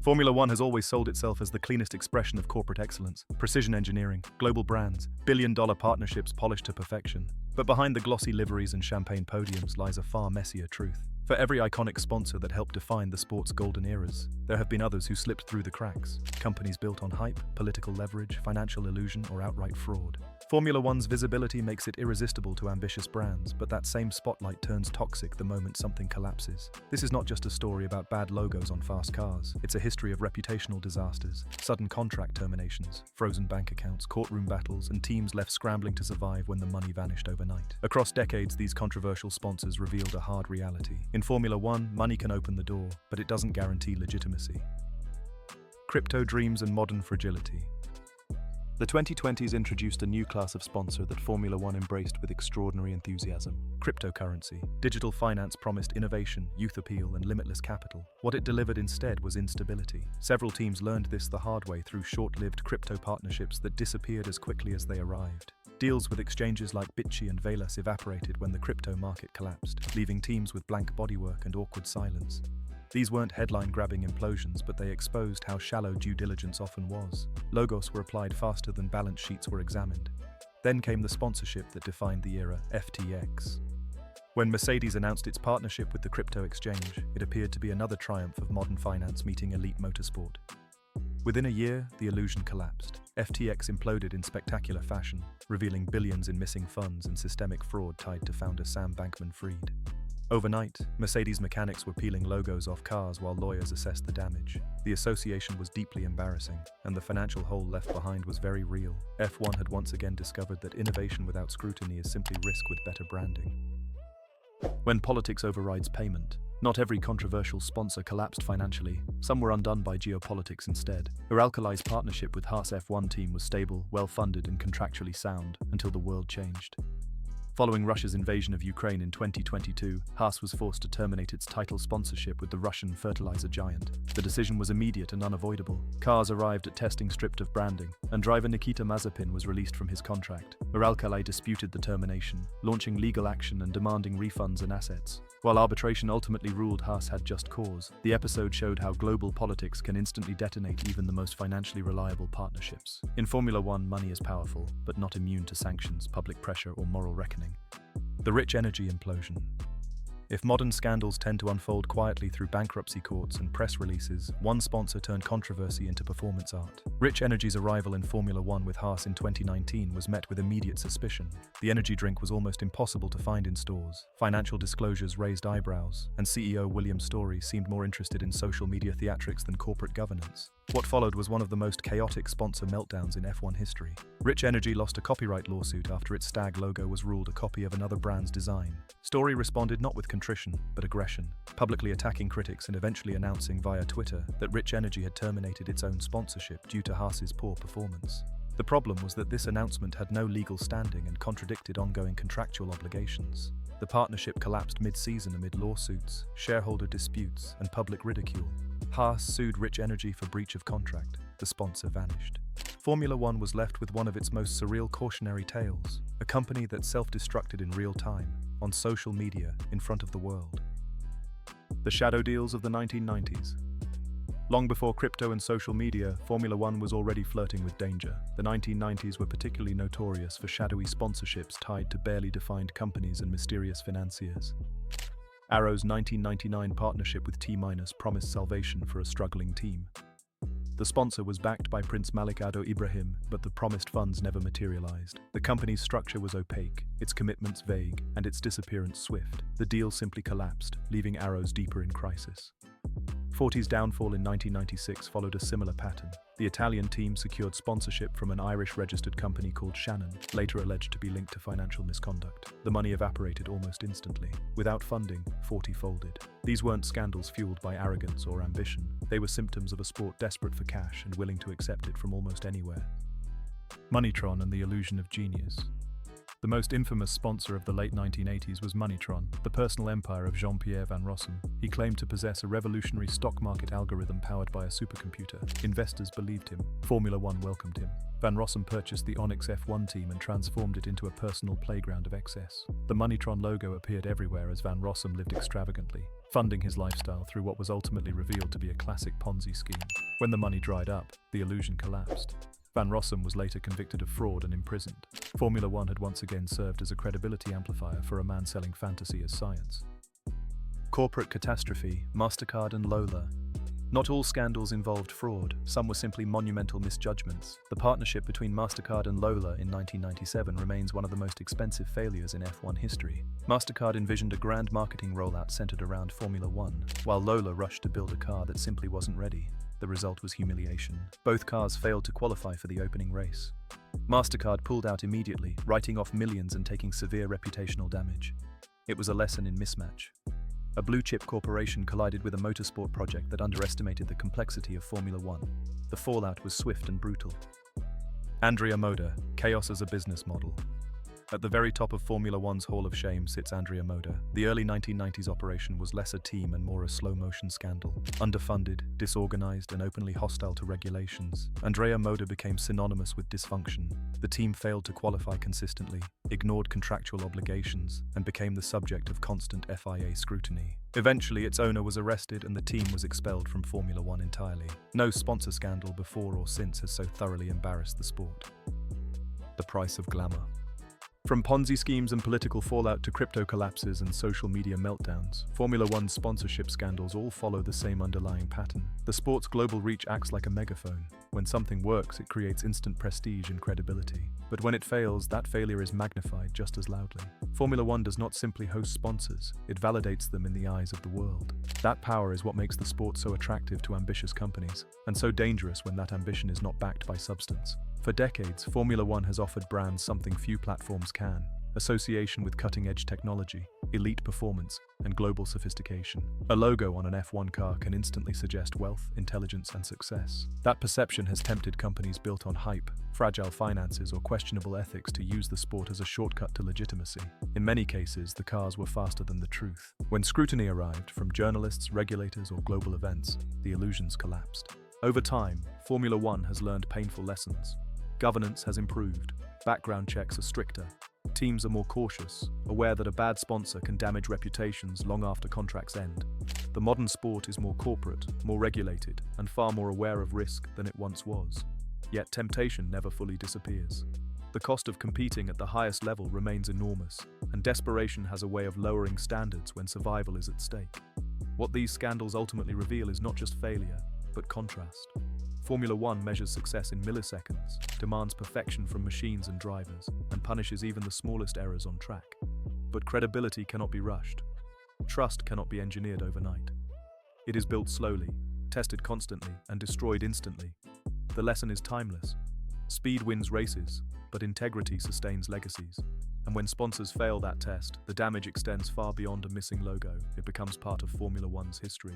Formula One has always sold itself as the cleanest expression of corporate excellence, precision engineering, global brands, billion-dollar partnerships polished to perfection. But behind the glossy liveries and champagne podiums lies a far messier truth. For every iconic sponsor that helped define the sport's golden eras, there have been others who slipped through the cracks. Companies built on hype, political leverage, financial illusion, or outright fraud. Formula One's visibility makes it irresistible to ambitious brands, but that same spotlight turns toxic the moment something collapses. This is not just a story about bad logos on fast cars. It's a history of reputational disasters, sudden contract terminations, frozen bank accounts, courtroom battles, and teams left scrambling to survive when the money vanished overnight. Across decades, these controversial sponsors revealed a hard reality. In Formula One, money can open the door, but it doesn't guarantee legitimacy. Crypto dreams and modern fragility. The 2020s introduced a new class of sponsor that Formula One embraced with extraordinary enthusiasm. Cryptocurrency. Digital finance promised innovation, youth appeal, and limitless capital. What it delivered instead was instability. Several teams learned this the hard way through short-lived crypto partnerships that disappeared as quickly as they arrived. Deals with exchanges like Bitchi and Velas evaporated when the crypto market collapsed, leaving teams with blank bodywork and awkward silence. These weren't headline-grabbing implosions, but they exposed how shallow due diligence often was. Logos were applied faster than balance sheets were examined. Then came the sponsorship that defined the era, FTX. When Mercedes announced its partnership with the crypto exchange, it appeared to be another triumph of modern finance meeting elite motorsport. Within a year, the illusion collapsed. FTX imploded in spectacular fashion, revealing billions in missing funds and systemic fraud tied to founder Sam Bankman-Fried. Overnight, Mercedes mechanics were peeling logos off cars while lawyers assessed the damage. The association was deeply embarrassing, and the financial hole left behind was very real. F1 had once again discovered that innovation without scrutiny is simply risk with better branding. When politics overrides payment, not every controversial sponsor collapsed financially. Some were undone by geopolitics instead. Uralkali's partnership with Haas F1 team was stable, well-funded, and contractually sound until the world changed. Following Russia's invasion of Ukraine in 2022, Haas was forced to terminate its title sponsorship with the Russian fertilizer giant. The decision was immediate and unavoidable. Cars arrived at testing stripped of branding, and driver Nikita Mazepin was released from his contract. Uralkali disputed the termination, launching legal action and demanding refunds and assets. While arbitration ultimately ruled Haas had just cause, the episode showed how global politics can instantly detonate even the most financially reliable partnerships. In Formula One, money is powerful, but not immune to sanctions, public pressure, or moral reckoning. The rich energy implosion. If modern scandals tend to unfold quietly through bankruptcy courts and press releases, one sponsor turned controversy into performance art. Rich Energy's arrival in Formula One with Haas in 2019 was met with immediate suspicion. The energy drink was almost impossible to find in stores. Financial disclosures raised eyebrows, and CEO William Storey seemed more interested in social media theatrics than corporate governance. What followed was one of the most chaotic sponsor meltdowns in F1 history. Rich Energy lost a copyright lawsuit after its stag logo was ruled a copy of another brand's design. Storey responded not with contrition, but aggression, publicly attacking critics and eventually announcing via Twitter that Rich Energy had terminated its own sponsorship due to Haas's poor performance. The problem was that this announcement had no legal standing and contradicted ongoing contractual obligations. The partnership collapsed mid-season amid lawsuits, shareholder disputes, and public ridicule. Haas sued Rich Energy for breach of contract. The sponsor vanished. Formula One was left with one of its most surreal cautionary tales, a company that self-destructed in real time, on social media, in front of the world. The shadow deals of the 1990s. Long before crypto and social media, Formula One was already flirting with danger. The 1990s were particularly notorious for shadowy sponsorships tied to barely defined companies and mysterious financiers. Arrow's 1999 partnership with T- promised salvation for a struggling team. The sponsor was backed by Prince Malik Ado Ibrahim, but the promised funds never materialized. The company's structure was opaque, its commitments vague, and its disappearance swift. The deal simply collapsed, leaving Arrows deeper in crisis. 40's downfall in 1996 followed a similar pattern. The Italian team secured sponsorship from an Irish-registered company called Shannon, later alleged to be linked to financial misconduct. The money evaporated almost instantly. Without funding, 40 folded. These weren't scandals fueled by arrogance or ambition. They were symptoms of a sport desperate for cash and willing to accept it from almost anywhere. Moneytron and the illusion of genius. The most infamous sponsor of the late 1980s was Moneytron, the personal empire of Jean-Pierre Van Rossum. He claimed to possess a revolutionary stock market algorithm powered by a supercomputer. Investors believed him. Formula One welcomed him. Van Rossum purchased the Onyx F1 team and transformed it into a personal playground of excess. The Moneytron logo appeared everywhere as Van Rossum lived extravagantly, funding his lifestyle through what was ultimately revealed to be a classic Ponzi scheme. When the money dried up, the illusion collapsed. Van Rossum was later convicted of fraud and imprisoned. Formula One had once again served as a credibility amplifier for a man selling fantasy as science. Corporate catastrophe, MasterCard and Lola. Not all scandals involved fraud, some were simply monumental misjudgments. The partnership between MasterCard and Lola in 1997 remains one of the most expensive failures in F1 history. MasterCard envisioned a grand marketing rollout centered around Formula One, while Lola rushed to build a car that simply wasn't ready. The result was humiliation. Both cars failed to qualify for the opening race. MasterCard pulled out immediately, writing off millions and taking severe reputational damage. It was a lesson in mismatch. A blue-chip corporation collided with a motorsport project that underestimated the complexity of Formula One. The fallout was swift and brutal. Andrea Moda, chaos as a business model. At the very top of Formula One's Hall of Shame sits Andrea Moda. The early 1990s operation was less a team and more a slow-motion scandal. Underfunded, disorganized, and openly hostile to regulations, Andrea Moda became synonymous with dysfunction. The team failed to qualify consistently, ignored contractual obligations, and became the subject of constant FIA scrutiny. Eventually, its owner was arrested and the team was expelled from Formula One entirely. No sponsor scandal before or since has so thoroughly embarrassed the sport. The price of glamour. From Ponzi schemes and political fallout to crypto collapses and social media meltdowns, Formula One's sponsorship scandals all follow the same underlying pattern. The sport's global reach acts like a megaphone. When something works, it creates instant prestige and credibility. But when it fails, that failure is magnified just as loudly. Formula One does not simply host sponsors, it validates them in the eyes of the world. That power is what makes the sport so attractive to ambitious companies, and so dangerous when that ambition is not backed by substance. For decades, Formula One has offered brands something few platforms can: association with cutting-edge technology, elite performance, and global sophistication. A logo on an F1 car can instantly suggest wealth, intelligence, and success. That perception has tempted companies built on hype, fragile finances, or questionable ethics to use the sport as a shortcut to legitimacy. In many cases, the cars were faster than the truth. When scrutiny arrived from journalists, regulators, or global events, the illusions collapsed. Over time, Formula One has learned painful lessons. Governance has improved, background checks are stricter, teams are more cautious, aware that a bad sponsor can damage reputations long after contracts end. The modern sport is more corporate, more regulated, and far more aware of risk than it once was. Yet temptation never fully disappears. The cost of competing at the highest level remains enormous, and desperation has a way of lowering standards when survival is at stake. What these scandals ultimately reveal is not just failure, but contrast. Formula One measures success in milliseconds, demands perfection from machines and drivers, and punishes even the smallest errors on track. But credibility cannot be rushed. Trust cannot be engineered overnight. It is built slowly, tested constantly, and destroyed instantly. The lesson is timeless. Speed wins races, but integrity sustains legacies. And when sponsors fail that test, the damage extends far beyond a missing logo. It becomes part of Formula One's history.